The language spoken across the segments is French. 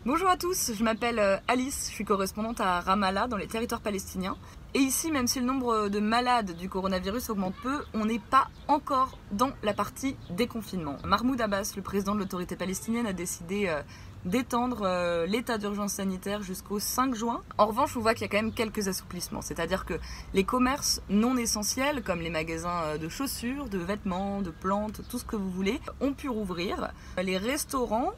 Bonjour à tous, je m'appelle Alice, je suis correspondante à Ramallah dans les territoires palestiniens. Et ici, même si le nombre de malades du coronavirus augmente peu, on n'est pas encore dans la partie déconfinement. Mahmoud Abbas, le président de l'autorité palestinienne, a décidé d'étendre l'état d'urgence sanitaire jusqu'au 5 juin. En revanche, on voit qu'il y a quand même quelques assouplissements, c'est-à-dire que les commerces non essentiels, comme les magasins de chaussures, de vêtements, de plantes, tout ce que vous voulez, ont pu rouvrir. Les restaurants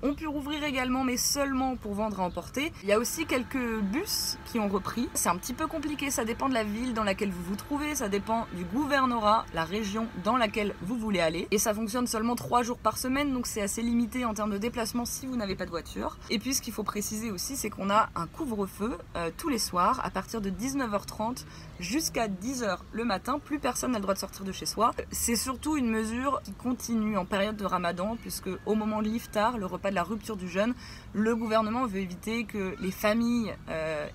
ont pu rouvrir également, mais seulement pour vendre à emporter. Il y a aussi quelques bus qui ont repris. C'est un petit peu compliqué, ça dépend de la ville dans laquelle vous vous trouvez, ça dépend du gouvernorat, la région dans laquelle vous voulez aller. Et ça fonctionne seulement 3 jours par semaine, donc c'est assez limité en termes de déplacement si vous n'avez pas de voiture. Et puis ce qu'il faut préciser aussi, c'est qu'on a un couvre-feu tous les soirs à partir de 19h30 jusqu'à 10h le matin. Plus personne n'a le droit de sortir de chez soi. C'est surtout une mesure qui continue en période de Ramadan, puisque au moment de l'iftar, le repas de la rupture du jeûne, le gouvernement veut éviter que les familles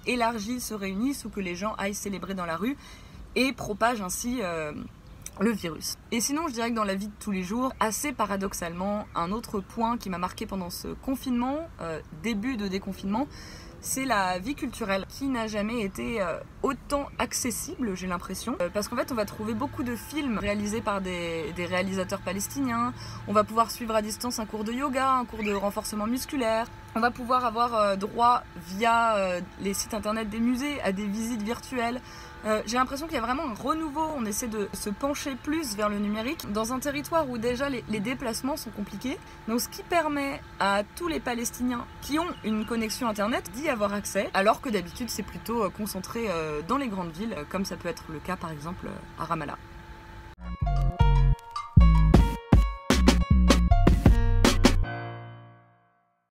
élargies se réunissent ou que les gens aillent célébrer dans la rue et propagent ainsi le virus. Et sinon, je dirais que dans la vie de tous les jours, assez paradoxalement, un autre point qui m'a marqué pendant ce confinement, début de déconfinement, c'est la vie culturelle qui n'a jamais été autant accessible, j'ai l'impression. Parce qu'en fait, on va trouver beaucoup de films réalisés par des réalisateurs palestiniens. On va pouvoir suivre à distance un cours de yoga, un cours de renforcement musculaire. On va pouvoir avoir droit via les sites internet des musées à des visites virtuelles. J'ai l'impression qu'il y a vraiment un renouveau, on essaie de se pencher plus vers le numérique dans un territoire où déjà les déplacements sont compliqués. Donc ce qui permet à tous les Palestiniens qui ont une connexion internet d'y avoir accès, alors que d'habitude c'est plutôt concentré dans les grandes villes, comme ça peut être le cas par exemple à Ramallah.